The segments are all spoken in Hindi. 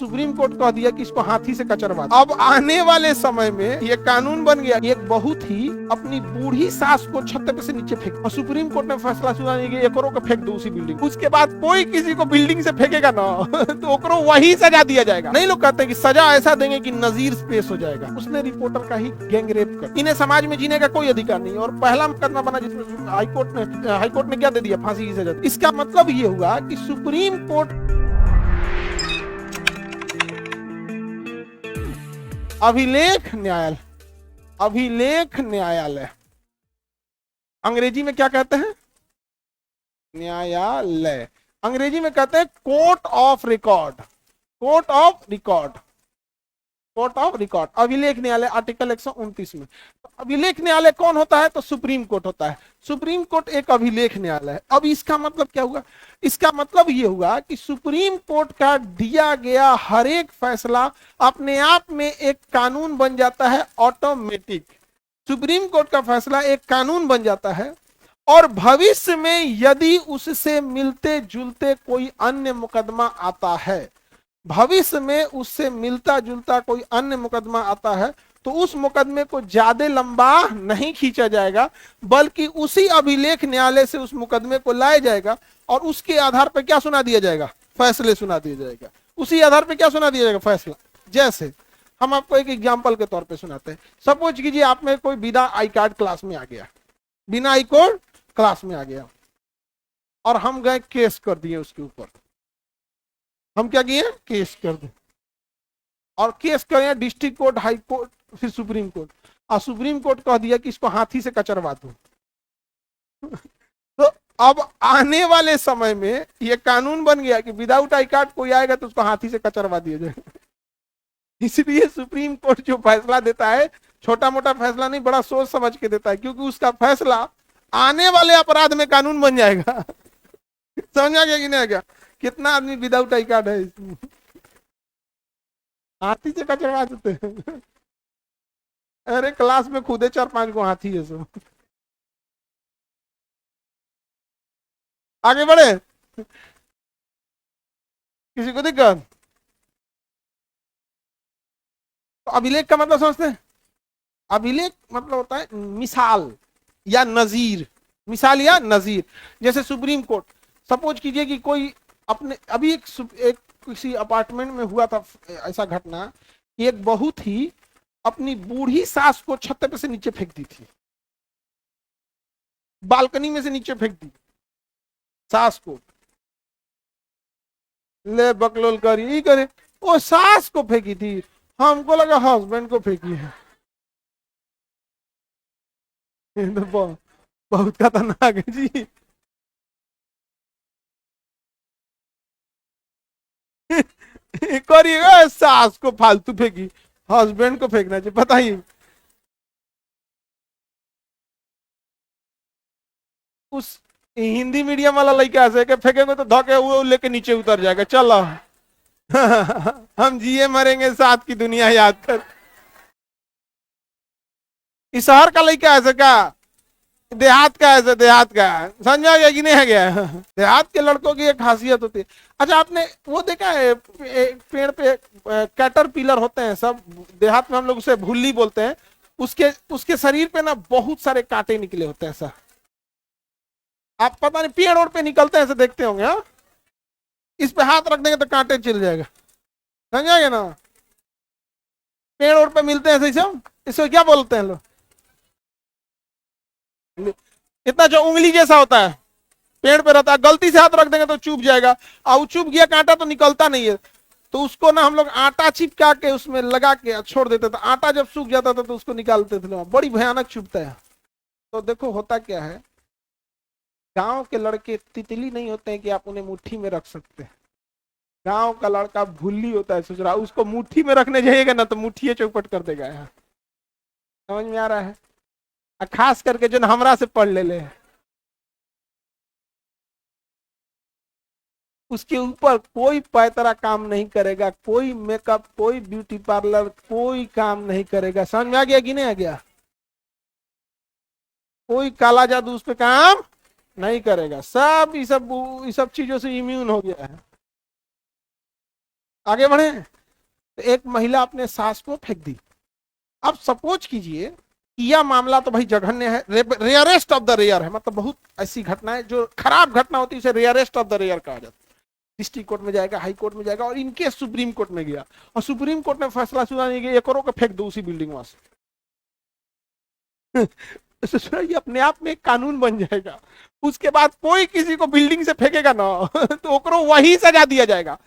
सुप्रीम कोर्ट कह दिया कि इसको हाथी से कचरवा दो। अब आने वाले समय में ये कानून बन गया, एक बहुत ही अपनी बूढ़ी सास को छत पे से नीचे फेंक, और सुप्रीम कोर्ट ने फैसला सुना कि एकरों को फेंक दो उसी बिल्डिंग। उसके बाद कोई किसी को बिल्डिंग से फेंकेगा ना तो ओकरो वही सजा दिया जाएगा। नहीं, लोग कहते हैं कि सजा ऐसा देंगे कि नजीर पेश हो जाएगा। उसने रिपोर्टर का ही गैंग रेप कर, इन्हें समाज में जीने का कोई अधिकार नहीं। और पहला मुकदमा बना जिसमें हाईकोर्ट ने क्या दे दिया, फांसी की सजा। इसका मतलब ये हुआ कि सुप्रीम कोर्ट अभिलेख न्यायालय अंग्रेजी में क्या कहते हैं? न्यायालय अंग्रेजी में कहते हैं कोर्ट ऑफ रिकॉर्ड। अभिलेख न्यायालय आर्टिकल 129 में। तो अभिलेख न्यायालय कौन होता है? तो सुप्रीम कोर्ट होता है। सुप्रीम कोर्ट एक अभिलेख न्यायालय है। अब इसका मतलब क्या हुआ? इसका मतलब ये हुआ कि सुप्रीम कोर्ट का दिया गया हर एक फैसला अपने आप में एक कानून बन जाता है, ऑटोमेटिक। सुप्रीम कोर्ट का फैसला एक कानून बन जाता है, और भविष्य में यदि उससे मिलते जुलते कोई अन्य मुकदमा आता है, भविष्य में उससे मिलता जुलता कोई अन्य मुकदमा आता है, तो उस मुकदमे को ज्यादा लंबा नहीं खींचा जाएगा, बल्कि उसी अभिलेख न्यायालय से उस मुकदमे को लाया जाएगा और उसके आधार पर क्या सुना दिया जाएगा? फैसले सुना दिया जाएगा। उसी आधार पर क्या सुना दिया जाएगा? फैसला। जैसे हम आपको एक एग्जाम्पल के तौर पे सुनाते हैं। सपोज कीजिए आप में कोई बिना आई कार्ड क्लास में आ गया, बिना आई कार्ड क्लास में आ गया, और हम गए केस कर दिए उसके ऊपर। हम क्या किए? केस कर दे, और केस करें डिस्ट्रिक्ट कोर्ट, हाई कोर्ट, फिर सुप्रीम कोर्ट, और सुप्रीम कोर्ट कह दिया कि इसको हाथी से कचरवा दो। तो अब आने वाले समय में ये कानून बन गया कि विदाउट आई कार्ड कोई आएगा तो उसको हाथी से कचरवा दिया जाएगा। इसलिए सुप्रीम कोर्ट जो फैसला देता है, छोटा मोटा फैसला नहीं, बड़ा सोच समझ के देता है, क्योंकि उसका फैसला आने वाले अपराध में कानून बन जाएगा। समझ आ गया कि नहीं आ गया? कितना आदमी विदाउट आई कार्ड है इसमें? हाथी से कचरवा देते हैं। अरे क्लास में खुदे 4-5 को हाथी है सब। आगे बढ़े, किसी को दिक्कत? तो अभिलेख का मतलब समझते हैं? अभिलेख मतलब होता है मिसाल या नजीर। मिसाल या नजीर। जैसे सुप्रीम कोर्ट, सपोज कीजिए कि कोई अपने अभी एक किसी अपार्टमेंट में हुआ था ऐसा घटना कि एक बहुत ही अपनी बूढ़ी सास को छत पे से नीचे फेंक दी थी, बालकनी में से नीचे फेंक दी सास को। ले बकलोल करी करे, वो सास को फेंकी थी, हमको लगा हस्बैंड को फेंकी है। तो बहुत खतरनाक है जी। करिएगा, सास को फालतू फेंकी, हस्बैंड को फेंकना चाहिए, बताइए। उस हिंदी मीडियम वाला लड़का ऐसे के फेंकेंगे तो धके वो लेके नीचे उतर जाएगा। चलो हम जिए मरेंगे साथ की दुनिया याद कर। इस शहर का लड़का ऐसे का, देहात का ऐसे, देहात का समझा गया कि नहीं है गया? देहात के लड़कों की एक खासियत होती है। अच्छा, आपने वो देखा है पेड़ पे कैटर पिलर होते हैं सब, देहात में हम लोग उसे भुल्ली बोलते हैं। उसके उसके शरीर पे ना बहुत सारे कांटे निकले होते हैं ऐसा। आप पता नहीं पेड़ ओड़ पे निकलते हैं ऐसे, देखते होंगे। हाँ, इस पे हाथ रख देंगे तो कांटे चिल जाएगा, समझा गया ना? पेड़ ओड़ पे मिलते हैं ऐसे सब, इसको क्या बोलते हैं लोग? इतना जो उंगली जैसा होता है, पेड़ पे रहता है, गलती से हाथ रख देंगे तो चुभ जाएगा, और चुभ गया कांटा तो निकलता नहीं है। तो उसको ना हम लोग आटा चिपका के उसमें लगा के छोड़ देते थे। आटा जब सूख जाता था तो उसको निकालते थे, बड़ी भयानक चुभता है। तो देखो होता क्या है, गांव के लड़के तितली नहीं होते हैं कि आप उन्हें मुट्ठी में रख सकते हैं। गांव का लड़का भुल्ली होता है, सोच रहा उसको मुट्ठी में रखने जाइएगा ना तो मुट्ठी चौपट कर देगा। यहाँ समझ में आ रहा है? खास करके जो हमरा से पढ़ ले उसके ऊपर कोई पैतरा काम नहीं करेगा, कोई मेकअप, कोई ब्यूटी पार्लर, कोई काम नहीं करेगा। समझ में आ गया कि नहीं आ गया? कोई काला जादू उस पे काम नहीं करेगा। सब ये सब चीजों से इम्यून हो गया है। आगे बढ़े, तो एक महिला अपने सास को फेंक दी। अब सपोज कीजिए कि यह मामला तो भाई जघन्य है, रेयरेस्ट ऑफ द रेयर है, मतलब बहुत ऐसी घटना है जो खराब घटना होती है, उसे रेयरेस्ट ऑफ द रेयर कहा जाता है। डिस्ट्रिक्ट कोर्ट में जाएगा, हाई कोर्ट में जाएगा, और इनके सुप्रीम कोर्ट में गया, और सुप्रीम कोर्ट ने फैसला सुनाने के 1 करोड़ को फेंक दो उसी बिल्डिंग वहां से। ये अपने आप में एक कानून बन जाएगा। उसके बाद कोई किसी को बिल्डिंग से फेंकेगा ना तो ओकरो वही सजा दिया जाएगा।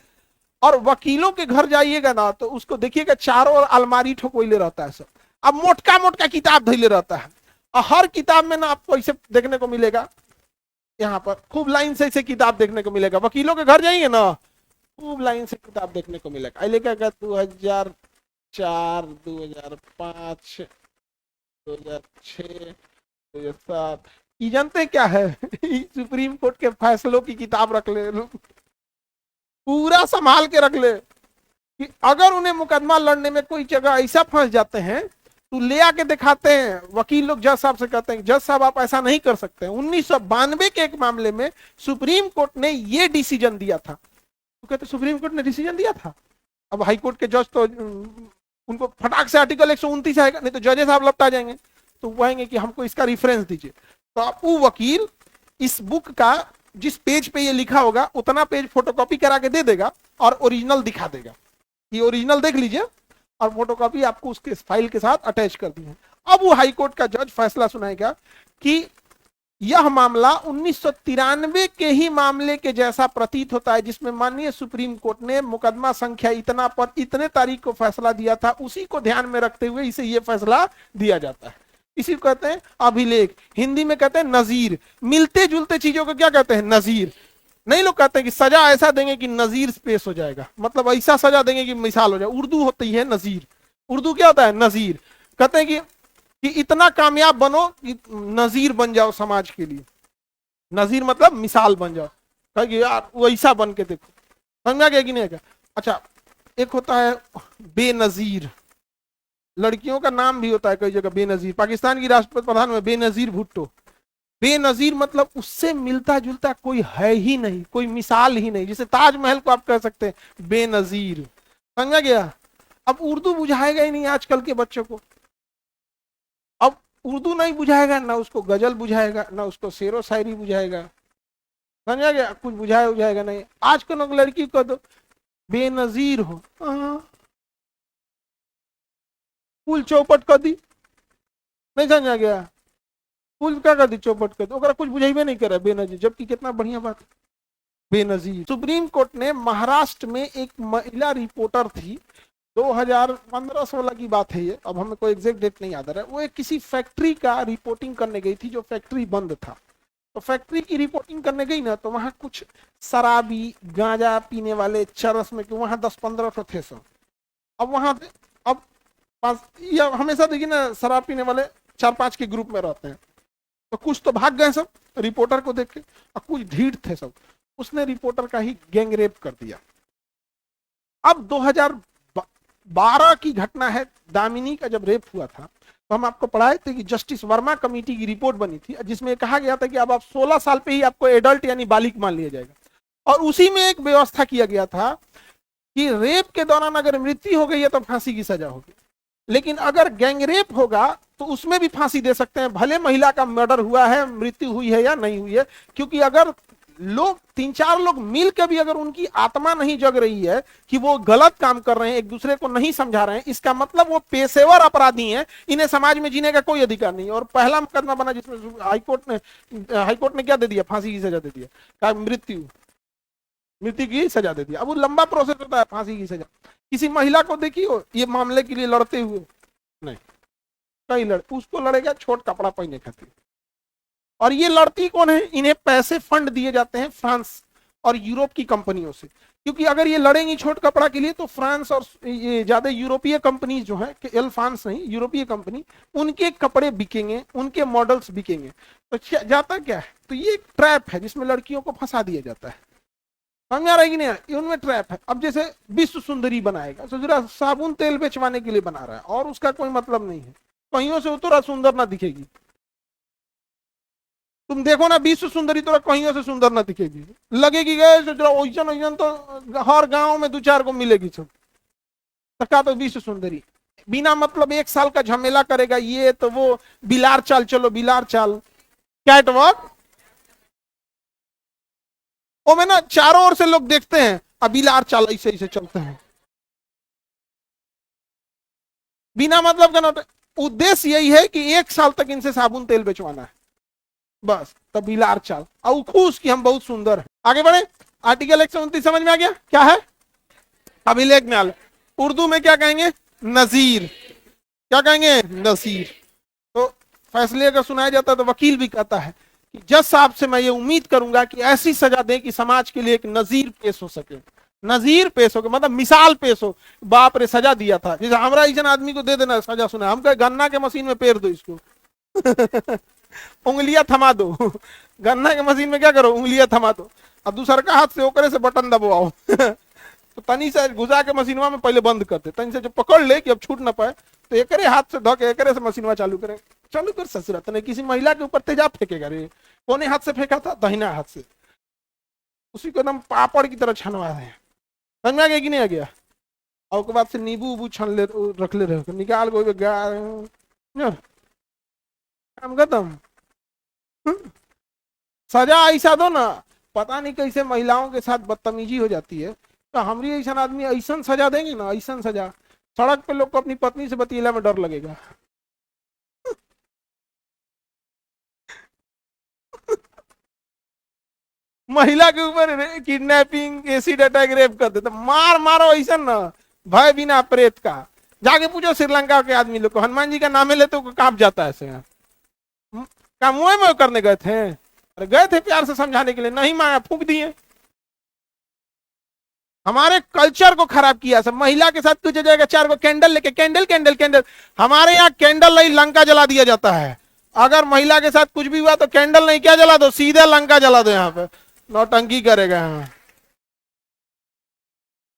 और वकीलों के घर जाइएगा ना तो उसको देखिएगा चारों ओर अलमारी ठोकोइले रहता है सब। अब मोटका मोटका किताब धैले रहता है, और हर किताब में ना आपको इसे देखने को मिलेगा, यहाँ पर खूब लाइन से इसे किताब देखने को मिलेगा। वकीलों के घर जाइए ना, खूब लाइन से किताब देखने को मिलेगा। लेकर 2004, 2005, 2006, 2007, ये जानते हैं क्या है? सुप्रीम कोर्ट के फैसलों की किताब रख ले लोग, पूरा संभाल के रख ले कि अगर उन्हें मुकदमा लड़ने में कोई जगह ऐसा फंस जाते हैं तो ले आके दिखाते हैं। वकील लोग जज साहब से कहते हैं, जज साहब आप ऐसा नहीं कर सकते। 1992 के एक मामले में सुप्रीम कोर्ट ने ये डिसीजन दिया था। तो कहते सुप्रीम कोर्ट ने डिसीजन दिया था। अब हाई कोर्ट के जज तो उनको फटाक से आर्टिकल 129 आएगा, नहीं तो जजेस साहब लपटा जाएंगे, तो कहेंगे कि हमको इसका रिफरेंस दीजिए। तो आप वो वकील इस बुक का जिस पेज पे ये लिखा होगा उतना पेज फोटोकॉपी करा के दे देगा और ओरिजिनल दिखा देगा, ये ओरिजिनल देख लीजिए, और फोटोकॉपी आपको उसके फाइल के साथ अटैच कर दी है। अब वो हाई कोर्ट का जज फैसला सुनाएगा कि यह मामला 1993 के ही मामले के जैसा प्रतीत होता है, जिसमें माननीय सुप्रीम कोर्ट ने मुकदमा संख्या इतना पर इतने तारीख को फैसला दिया था, उसी को ध्यान में रखते हुए इसे यह फैसला दिया जाता है। इसी को कहते हैं अभिलेख, हिंदी में कहते हैं नजीर। मिलते जुलते चीजों को क्या कहते हैं? नजीर। नहीं लोग कहते हैं कि सजा ऐसा देंगे कि नजीर पेश हो जाएगा, मतलब ऐसा सजा देंगे कि मिसाल हो जाए। उर्दू होती है नजीर, उर्दू क्या होता है? नजीर। कहते हैं कि इतना कामयाब बनो कि नजीर बन जाओ समाज के लिए। नजीर मतलब मिसाल बन जाओ, कहे कि यार वैसा बन के देखो। समझा गया कि नहीं? अच्छा, एक होता है बेनजीर, लड़कियों का नाम भी होता है कई जगह बेनजीर। पाकिस्तान की राष्ट्रपति प्रधान में बेनजीर भुट्टो। बेनजीर मतलब उससे मिलता जुलता कोई है ही नहीं, कोई मिसाल ही नहीं। जैसे ताजमहल को आप कह सकते हैं बेनजीर। समझा गया? अब उर्दू बुझाएगा ही नहीं आजकल के बच्चों को। अब उर्दू नहीं बुझाएगा, ना उसको गजल बुझाएगा, ना उसको शेरो शायरी बुझाएगा। समझा गया? कुछ बुझाएगा नहीं। आजकल लड़की को तो बेनजीर हो, फुल चौपट कर दी। नहीं समझा गया? फुल क्या कर दी? चौपट कर दी। ओकरा कुछ बुझाइबे नहीं करे बेनजीर, जबकि कितना बढ़िया बात है बेनजीर। सुप्रीम कोर्ट ने महाराष्ट्र में एक महिला रिपोर्टर थी, 2015-16 की बात है ये, अब हमें कोई एग्जैक्ट डेट नहीं याद आ रहा है। वो एक किसी फैक्ट्री का रिपोर्टिंग करने गई थी जो फैक्ट्री बंद था। तो फैक्ट्री की रिपोर्टिंग करने गई ना, तो वहां कुछ शराबी गांजा पीने वाले चरस में, वहां 10-15 थे सब। अब वहां अब या हमेशा देखिए ना, शराब पीने वाले 4-5 के ग्रुप में रहते हैं। तो कुछ तो भाग गए सब रिपोर्टर को देख के, और कुछ ढीठ थे सब। उसने रिपोर्टर का ही गैंग रेप कर दिया। अब 2012 की घटना है, दामिनी का जब रेप हुआ था, तो हम आपको पढ़ाए थे कि जस्टिस वर्मा कमेटी की रिपोर्ट बनी थी, जिसमें कहा गया था कि अब आप 16 साल पे ही आपको एडल्ट यानी बालिग मान लिया जाएगा। और उसी में एक व्यवस्था किया गया था कि रेप के दौरान अगर मृत्यु हो गई है तो फांसी की सजा होगी, लेकिन अगर गैंगरेप होगा तो उसमें भी फांसी दे सकते हैं, भले महिला का मर्डर हुआ है, मृत्यु हुई है या नहीं हुई है। क्योंकि अगर लोग 3-4 लोग मिल के भी अगर उनकी आत्मा नहीं जग रही है कि वो गलत काम कर रहे हैं, एक दूसरे को नहीं समझा रहे हैं, इसका मतलब वो पेशेवर अपराधी हैं, इन्हें समाज में जीने का कोई अधिकार नहीं। और पहला मुकदमा बना जिसमें हाईकोर्ट ने क्या दे दिया? फांसी की सजा दे दिया, कहा मृत्यु की सजा दे दिया। अब वो लंबा प्रोसेस होता है फांसी की सजा। किसी महिला को देखिए ये मामले के लिए लड़ते हुए नहीं, कई लड़ते उसको लड़ेगा छोट कपड़ा पहने खातिर। और ये लड़ती कौन है? इन्हें पैसे फंड दिए जाते हैं फ्रांस और यूरोप की कंपनियों से। क्योंकि अगर ये लड़ेंगी छोट कपड़ा के लिए तो फ्रांस और ये ज्यादा यूरोपीय कंपनी जो है, एल फ्रांस नहीं, यूरोपीय कंपनी, उनके कपड़े बिकेंगे, उनके मॉडल्स बिकेंगे। तो जाता क्या है? तो ये एक ट्रैप है जिसमें लड़कियों को फंसा दिया जाता है। समझ आ रहा है कि नहीं? उनमें ट्रैप है। अब जैसे विश्व सुंदरी बनाएगा, तो जरा साबुन तेल बेचवाने के लिए बना रहा है और उसका कोई मतलब नहीं है, कहीं से उतरा सुंदर ना दिखेगी। तुम देखो ना विश्व सुंदरी तो कहीं से सुंदर ना दिखेगी, लगेगी गए ओइजन ओइजन तो हर गांव में 2-4 को मिलेगी सब। तका तो विश्व सुंदरी बिना मतलब 1 साल का झमेला करेगा, ये तो वो बिलार चाल, चलो बिलार चाल, कैट वॉक, वो में ना चारों ओर से लोग देखते हैं, अब बिलार चाल ऐसे ऐसे चलते हैं बिना मतलब का नोट। उद्देश्य यही है कि 1 साल तक इनसे साबुन तेल बेचवाना है, बस तब बिलार चाल, और खुश कि हम बहुत सुंदर हैं। आगे बढ़े, आर्टिकल 129 समझ में आ गया क्या है? अभिलेख न्यायालय, उर्दू में क्या कहेंगे? नजीर। क्या कहेंगे? नजीर। तो फैसले अगर सुनाया जाता है तो वकील भी कहता है कि जज साहब से मैं ये उम्मीद करूंगा कि ऐसी सजा दें कि समाज के लिए एक नजीर पेश हो सके। नजीर पेश हो मतलब मिसाल पेश हो, बाप रे सजा दिया था, जैसे हमारा इस आदमी को दे देना सजा सुना, हम कहे गन्ना के मशीन में पेर दो इसको उंगलियां थमा दो गन्ना के मशीन में क्या करो? उंगलियां थमा दो, अब दूसरा का हाथ से ओकरे से बटन दबाओ तो तनी से घुसा के मशीनवा में पहले बंद करते, तनी से जो पकड़ ले कि अब छूट ना पाए तो एकरे हाथ से धो के एकरे से मशीनवा चालू करे, चालू कर ससुरा। तने किसी महिला के ऊपर तेजाब फेंकेगा रे, कोने हाथ से फेंका था? दाहिना हाथ से, उसी को एकदम पापड़ की तरह छनवा रहे हैं। समझ में आ गया कि नहीं आ गया? और उसके बाद से नींबू उबू छन ले रख ले रहे, निकाल को काम खत्म। सजा ऐसा दो ना, पता नहीं कैसे महिलाओं के साथ बदतमीजी हो जाती है, तो हमारी ऐसा आदमी ऐसा सजा देंगे ना, ऐसा सजा, सड़क पे लोग को अपनी पत्नी से बतीला में डर लगेगा महिला के ऊपर किडनैपिंग, एसिड अटैक, रेप कर देते, मार मारो ऐसा ना, भय बिना प्रेत का। जाके पूछो श्रीलंका के आदमी लोग को, हनुमान जी का नाम ले तो कांप जाता है ऐसे। क्या मुंह में करने गए थे? अरे गए थे प्यार से समझाने के लिए, नहीं माया, फूंक दिए। हमारे कल्चर को खराब किया सब। महिला के साथ तुझे जाएगा 4 को कैंडल लेके, कैंडल कैंडल कैंडल, हमारे यहाँ कैंडल नहीं लंका जला दिया जाता है। अगर महिला के साथ कुछ भी हुआ तो कैंडल नहीं क्या जला दो, सीधे लंका जला दो, यहाँ पे नौटंकी करेगा।